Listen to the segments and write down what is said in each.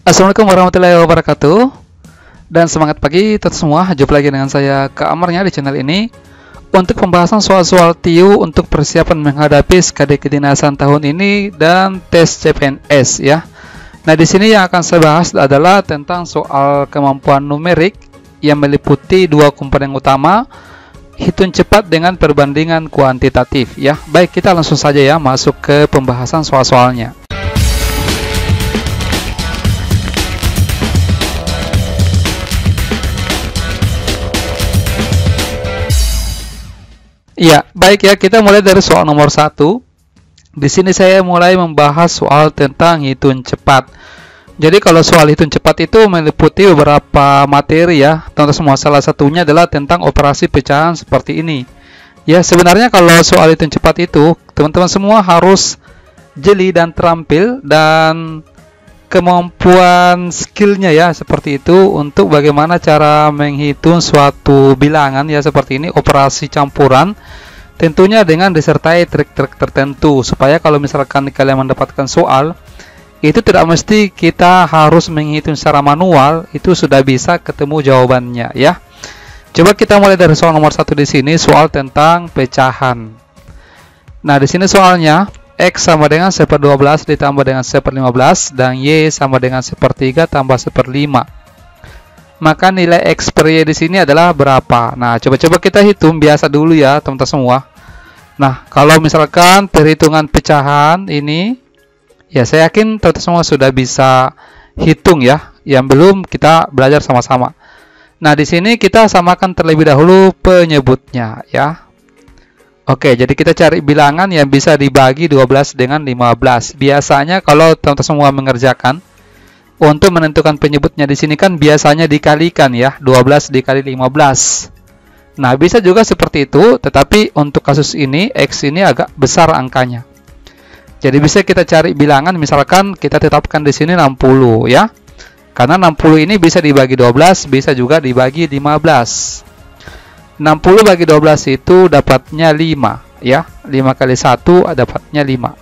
Assalamualaikum warahmatullahi wabarakatuh. Dan semangat pagi teman semua. Jumpa lagi dengan saya Kak Amarnya di channel ini untuk pembahasan soal-soal TIU untuk persiapan menghadapi SKD kedinasan tahun ini dan tes CPNS ya. Nah, di sini yang akan saya bahas adalah tentang soal kemampuan numerik yang meliputi dua komponen utama, hitung cepat dengan perbandingan kuantitatif ya. Baik, kita langsung saja ya masuk ke pembahasan soal-soalnya. Ya, baik ya, kita mulai dari soal nomor 1. Di sini saya mulai membahas soal tentang hitung cepat. Jadi kalau soal hitung cepat itu meliputi beberapa materi ya, teman-teman semua. Salah satunya adalah tentang operasi pecahan seperti ini. Ya, sebenarnya kalau soal hitung cepat itu, teman-teman semua harus jeli dan terampil dan kemampuan skillnya ya seperti itu untuk bagaimana cara menghitung suatu bilangan ya seperti ini, operasi campuran, tentunya dengan disertai trik-trik tertentu supaya kalau misalkan kalian mendapatkan soal itu tidak mesti kita harus menghitung secara manual, itu sudah bisa ketemu jawabannya ya. Coba kita mulai dari soal nomor 1 di sini, soal tentang pecahan. Nah, di sini soalnya X sama dengan 1/12 ditambah dengan 1/15 dan Y sama dengan 1/3 tambah 1/5. Maka nilai X per Y di sini adalah berapa? Nah, coba-coba kita hitung biasa dulu ya, teman-teman semua. Nah, kalau misalkan perhitungan pecahan ini, ya saya yakin teman-teman semua sudah bisa hitung ya. Yang belum kita belajar sama-sama. Nah, di sini kita samakan terlebih dahulu penyebutnya ya. Oke, jadi kita cari bilangan yang bisa dibagi 12 dengan 15. Biasanya kalau teman-teman semua mengerjakan, untuk menentukan penyebutnya di sini kan biasanya dikalikan ya, 12 dikali 15. Nah, bisa juga seperti itu, tetapi untuk kasus ini, X ini agak besar angkanya. Jadi bisa kita cari bilangan, misalkan kita tetapkan di sini 60 ya. Karena 60 ini bisa dibagi 12, bisa juga dibagi 15. 60 bagi 12 itu dapatnya 5 ya. 5 kali 1 dapatnya 5.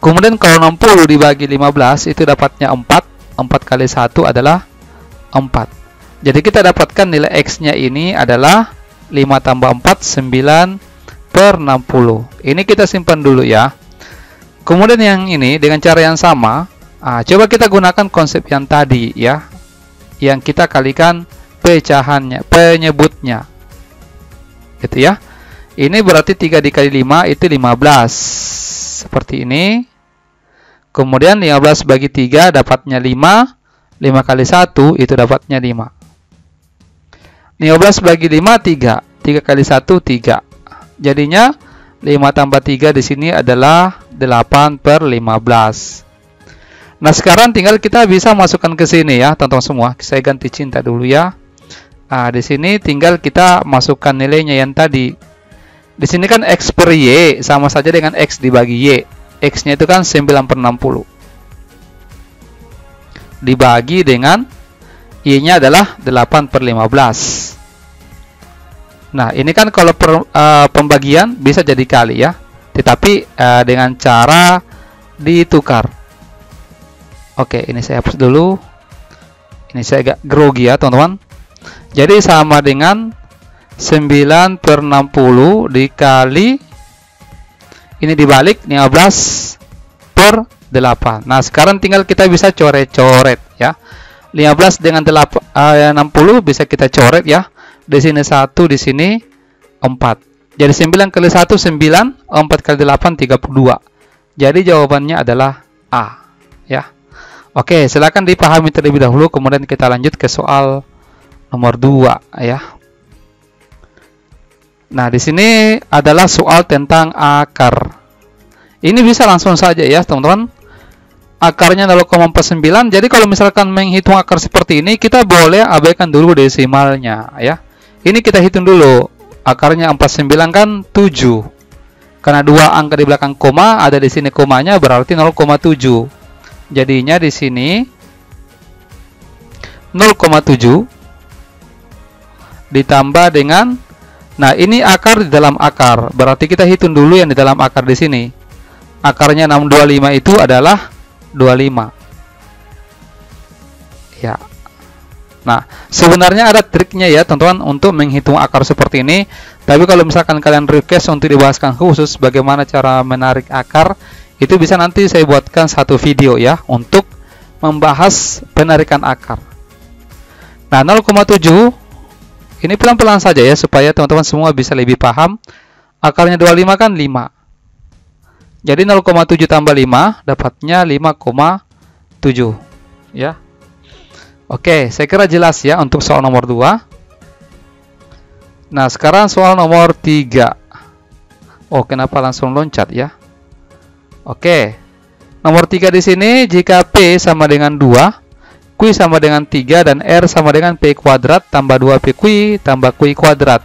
Kemudian kalau 60 dibagi 15 itu dapatnya 4. 4 kali 1 adalah 4. Jadi kita dapatkan nilai X-nya ini adalah 5 tambah 4, 9 per 60. Ini kita simpan dulu ya. Kemudian yang ini dengan cara yang sama, coba kita gunakan konsep yang tadi ya. Yang kita kalikan pecahannya, penyebutnya. Gitu ya. Ini berarti 3 dikali 5 itu 15. Seperti ini. Kemudian 15 bagi 3 dapatnya 5. 5 kali 1 itu dapatnya 5. 15 bagi 5 3. 3 kali 1 3. Jadinya 5 tambah 3 di sini adalah 8 per 15. Nah, sekarang tinggal kita bisa masukkan ke sini ya, teman-teman semua. Saya ganti cinta dulu ya. Nah, di sini tinggal kita masukkan nilainya yang tadi. Di sini kan X per Y sama saja dengan X dibagi Y. X-nya itu kan 9 per 60. Dibagi dengan Y-nya adalah 8 per 15. Nah, ini kan kalau pembagian bisa jadi kali ya. Tetapi dengan cara ditukar. Oke, ini saya hapus dulu. Ini saya agak grogi ya, teman-teman. Jadi sama dengan 9 per 60 dikali, ini dibalik 15 per 8. Nah, sekarang tinggal kita bisa coret-coret ya. 15 dengan 60 bisa kita coret ya. Di sini 1, di sini 4. Jadi 9 kali 1 9, 4 kali 8 32. Jadi jawabannya adalah A ya. Oke, silakan dipahami terlebih dahulu, kemudian kita lanjut ke soal nomor 2 ya. Nah, di sini adalah soal tentang akar. Ini bisa langsung saja ya, teman-teman. Akarnya 0,49. Jadi kalau misalkan menghitung akar seperti ini, kita boleh abaikan dulu desimalnya ya. Ini kita hitung dulu. Akarnya 49 kan 7. Karena 2 angka di belakang koma, ada di sini komanya berarti 0,7. Jadinya di sini 0,7 ditambah dengan, nah ini akar di dalam akar, berarti kita hitung dulu yang di dalam akar di sini. Akarnya 625 itu adalah 25. Ya. Nah, sebenarnya ada triknya ya teman-teman untuk menghitung akar seperti ini. Tapi kalau misalkan kalian request untuk dibahaskan khusus bagaimana cara menarik akar, itu bisa nanti saya buatkan satu video ya untuk membahas penarikan akar. Nah, 0,7 ini pelan-pelan saja ya supaya teman-teman semua bisa lebih paham. Akarnya 25 kan 5. Jadi 0,7 tambah 5 dapatnya 5,7 ya. Oke, saya kira jelas ya untuk soal nomor 2. Nah, sekarang soal nomor 3. Oh, kenapa langsung loncat ya? Oke. Nomor 3 di sini jika P sama dengan 2, Q sama dengan 3 dan R sama dengan P kuadrat tambah 2PQ tambah Q kuadrat.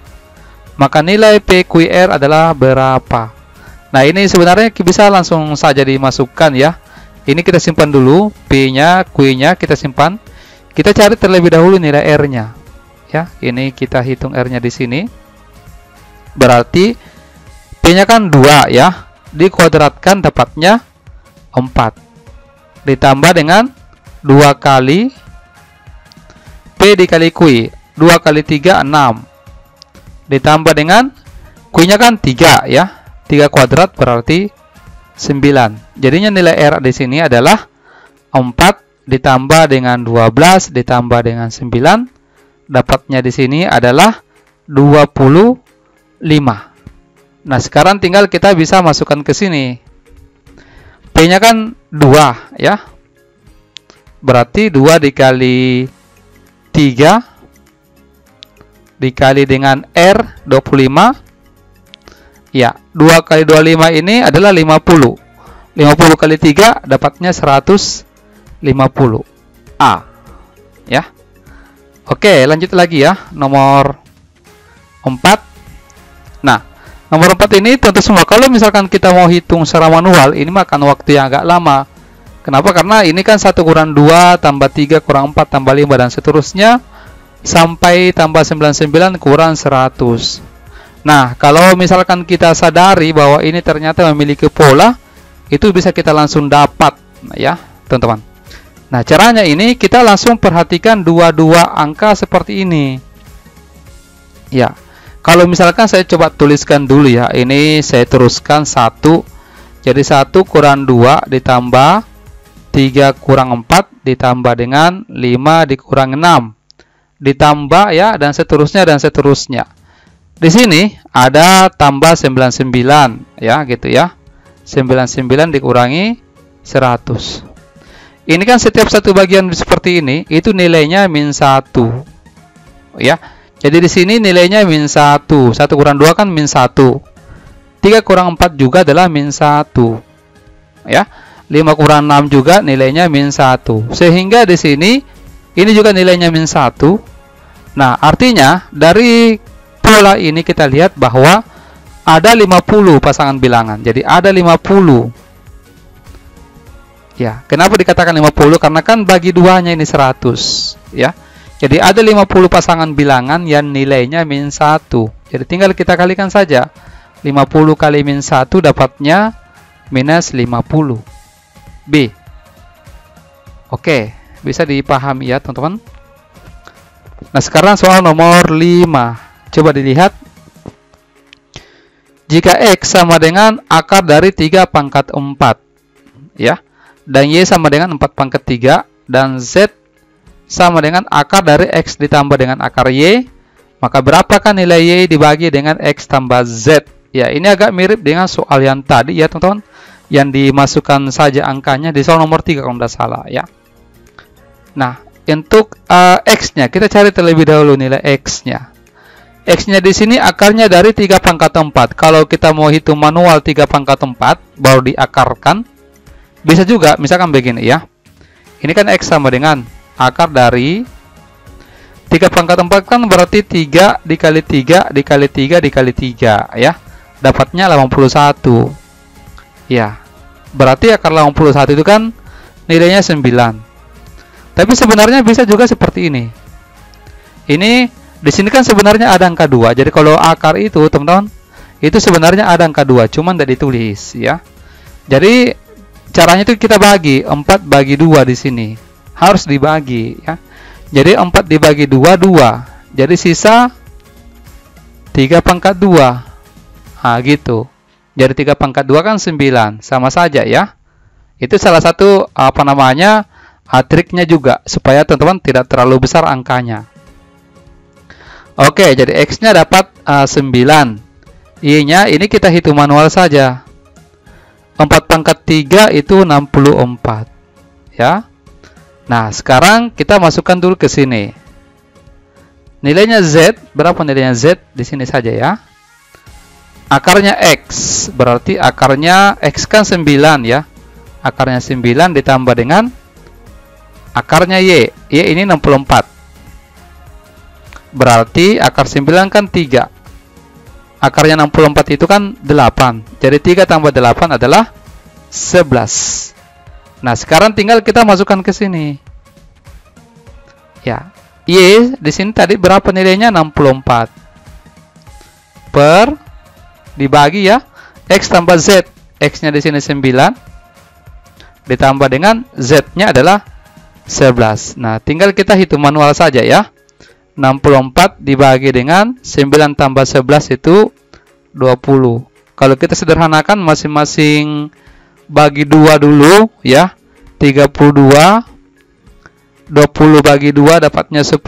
Maka nilai PQR adalah berapa? Nah, ini sebenarnya bisa langsung saja dimasukkan ya. Ini kita simpan dulu, P-nya, Q-nya kita simpan. Kita cari terlebih dahulu nilai R-nya. Ya, ini kita hitung R-nya di sini. Berarti P-nya kan 2 ya. Dikuadratkan dapatnya 4. Ditambah dengan 2 kali P dikali Q. 2 kali 3 6. Ditambah dengan Q-nya kan 3 ya. 3 kuadrat berarti 9. Jadinya nilai R di sini adalah 4 ditambah dengan 12 ditambah dengan 9, dapatnya di sini adalah 25. Nah, sekarang tinggal kita bisa masukkan ke sini. P-nya kan 2 ya. Berarti 2 dikali 3 dikali dengan R 25. Ya, 2 kali 25 ini adalah 50. 50 kali 3 dapatnya 150 A ya. Oke, lanjut lagi ya, nomor 4. Nah, nomor 4 ini tentu semua kalau misalkan kita mau hitung secara manual, ini makan waktu yang agak lama. Kenapa? Karena ini kan 1 kurang 2 tambah 3 kurang 4 tambah 5 dan seterusnya sampai tambah 99 kurang 100. Nah, kalau misalkan kita sadari bahwa ini ternyata memiliki pola, itu bisa kita langsung dapat ya teman-teman. Nah, caranya ini kita langsung perhatikan dua-dua angka seperti ini. Ya, kalau misalkan saya coba tuliskan dulu ya, ini saya teruskan 1. Jadi 1 kurang 2 ditambah 3 kurang 4 ditambah dengan 5 dikurang 6. Ditambah ya, dan seterusnya dan seterusnya. Di sini ada tambah 99 ya, gitu ya. 99 dikurangi 100. Ini kan setiap satu bagian seperti ini, itu nilainya min 1. Ya. Jadi di sini nilainya min 1. 1 kurang 2 kan min 1. 3 kurang 4 juga adalah min 1. Ya. 5 kurang 6 juga nilainya min 1. Sehingga di sini ini juga nilainya min 1. Nah, artinya dari pola ini kita lihat bahwa ada 50 pasangan bilangan. Jadi ada 50. Ya, kenapa dikatakan 50? Karena kan bagi duanya ini 100, ya. Jadi ada 50 pasangan bilangan yang nilainya min 1. Jadi tinggal kita kalikan saja. 50 kali min 1 dapatnya minus 50. B. Oke, bisa dipahami ya, teman-teman. Nah, sekarang soal nomor 5. Coba dilihat. Jika X sama dengan akar dari 3 pangkat 4, ya. Dan Y sama dengan 4 pangkat 3, dan Z sama dengan akar dari X ditambah dengan akar Y, maka berapakah nilai Y dibagi dengan X tambah Z? Ya, ini agak mirip dengan soal yang tadi ya teman-teman, yang dimasukkan saja angkanya di soal nomor 3 kalau tidak salah ya. Nah, untuk X-nya, kita cari terlebih dahulu nilai X-nya. X-nya di sini akarnya dari 3 pangkat 4. Kalau kita mau hitung manual 3 pangkat 4, baru diakarkan. Bisa juga, misalkan begini ya. Ini kan X sama dengan akar dari 3 pangkat 4 kan berarti 3 dikali 3 dikali 3 dikali 3 ya. Dapatnya 81. Ya. Berarti akar 81 itu kan nilainya 9. Tapi sebenarnya bisa juga seperti ini. Ini di sini kan sebenarnya ada angka 2. Jadi kalau akar itu, teman-teman, itu sebenarnya ada angka 2, cuman tidak ditulis ya. Jadi caranya itu kita bagi 4 bagi 2 di sini. harus dibagi ya. Jadi 4 dibagi 2, 2. Jadi sisa 3 pangkat 2. Nah, gitu. Jadi 3 pangkat 2 kan 9. Sama saja ya. Itu salah satu triknya juga supaya teman-teman tidak terlalu besar angkanya. Oke, jadi X-nya dapat 9. Y-nya ini kita hitung manual saja. 4 pangkat 3 itu 64. Ya. Nah, sekarang kita masukkan dulu ke sini. Nilainya Z, berapa nilainya Z? Di sini saja ya. Akarnya X, berarti akarnya X kan 9 ya. Akarnya 9 ditambah dengan akarnya Y. Y ini 64. Berarti akar 9 kan 3. Akarnya 64 itu kan 8. Jadi 3 tambah 8 adalah 11. Nah, sekarang tinggal kita masukkan ke sini. Ya. Y di sini tadi berapa nilainya? 64. Per dibagi ya. X tambah Z. X-nya di sini 9. Ditambah dengan Z-nya adalah 11. Nah, tinggal kita hitung manual saja ya. 64 dibagi dengan 9 tambah 11 itu 20. Kalau kita sederhanakan masing-masing bagi 2 dulu ya. 32. 20 bagi 2 dapatnya 10.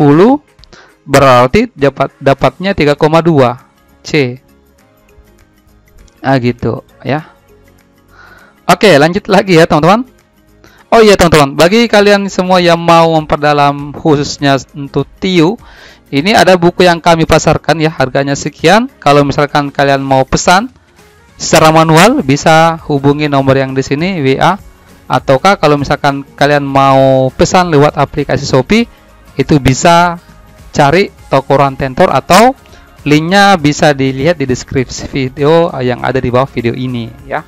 Berarti dapatnya 3,2 C. Gitu ya. Oke, lanjut lagi ya teman-teman. Oh iya teman-teman, bagi kalian semua yang mau memperdalam khususnya untuk TIU, ini ada buku yang kami pasarkan ya, harganya sekian. Kalau misalkan kalian mau pesan secara manual, bisa hubungi nomor yang di sini WA, ataukah kalau misalkan kalian mau pesan lewat aplikasi Shopee, itu bisa cari toko Rantentor atau linknya bisa dilihat di deskripsi video yang ada di bawah video ini ya.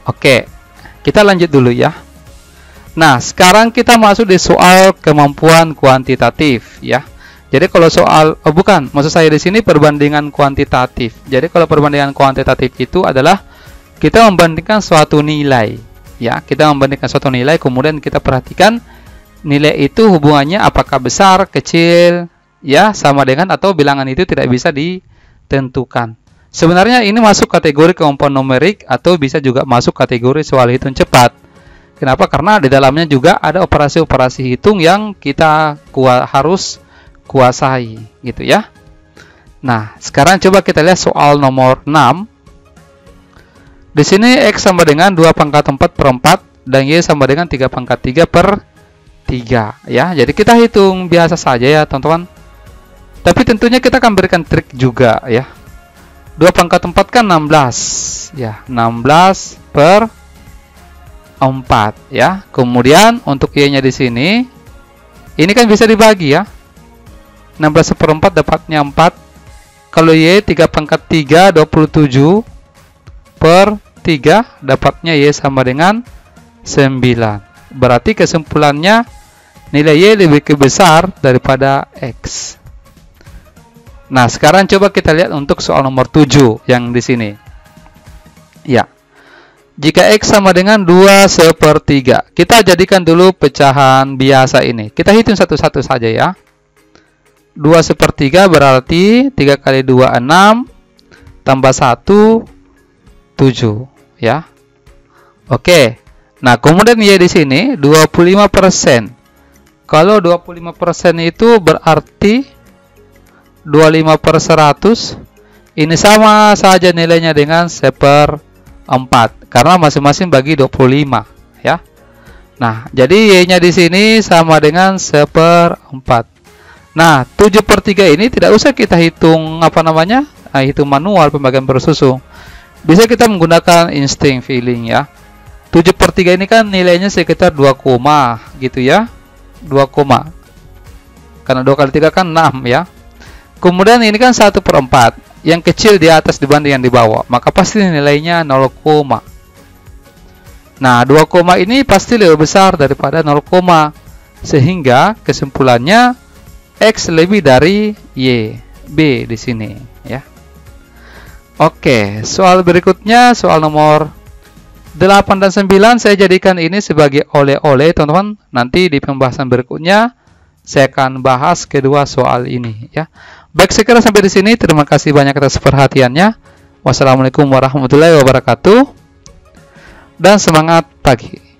Oke, kita lanjut dulu ya. Nah, sekarang kita masuk di soal kemampuan kuantitatif ya. Jadi kalau soal maksud saya di sini perbandingan kuantitatif. Jadi kalau perbandingan kuantitatif itu adalah kita membandingkan suatu nilai ya. Kita membandingkan suatu nilai, kemudian kita perhatikan nilai itu hubungannya apakah besar, kecil ya, sama dengan atau bilangan itu tidak bisa ditentukan. Sebenarnya ini masuk kategori kemampuan numerik atau bisa juga masuk kategori soal hitung cepat. Kenapa? Karena di dalamnya juga ada operasi-operasi hitung yang kita harus kuasai gitu ya. Nah, sekarang coba kita lihat soal nomor 6. Di sini X sama dengan 2 pangkat 4 per 4 dan Y sama dengan 3 pangkat 3 per 3 ya. Jadi kita hitung biasa saja ya teman-teman. Tapi tentunya kita akan berikan trik juga ya. 2 pangkat 4 kan 16 ya. 16 per 4 ya. Kemudian untuk Y-nya di sini ini kan bisa dibagi ya. 16 per 4 dapatnya 4. Kalau Y 3 pangkat 3 27 per 3 dapatnya Y sama dengan 9. Berarti kesimpulannya nilai Y lebih besar daripada X. Nah, sekarang coba kita lihat untuk soal nomor 7 yang di sini. Ya. Jika X sama dengan 2/3, kita jadikan dulu pecahan biasa ini. Kita hitung satu-satu saja ya. 2/3 berarti 3 kali 2 6 tambah 1 7 ya. Oke. Nah, kemudian Y di sini 25%. Kalau 25% itu berarti 25/100. Ini sama saja nilainya dengan 1/4 karena masing-masing bagi 25 ya. Nah, jadi Y-nya di sini sama dengan 1/4. Nah, 7/3 ini tidak usah kita hitung hitung manual pembagian bersusun. Bisa kita menggunakan insting feeling ya. 7/3 ini kan nilainya sekitar 2, gitu ya. 2, karena 2 kali 3 kan 6 ya. Kemudian ini kan 1/4, yang kecil di atas dibanding yang di bawah, maka pasti nilainya 0, nah 2, ini pasti lebih besar daripada 0, sehingga kesimpulannya X lebih dari Y. B di sini ya. Oke, soal berikutnya soal nomor 8 dan 9 saya jadikan ini sebagai oleh-oleh teman-teman. Nanti di pembahasan berikutnya saya akan bahas kedua soal ini ya. Baik, saya kira sampai di sini. Terima kasih banyak atas perhatiannya. Wassalamualaikum warahmatullahi wabarakatuh. Dan semangat pagi.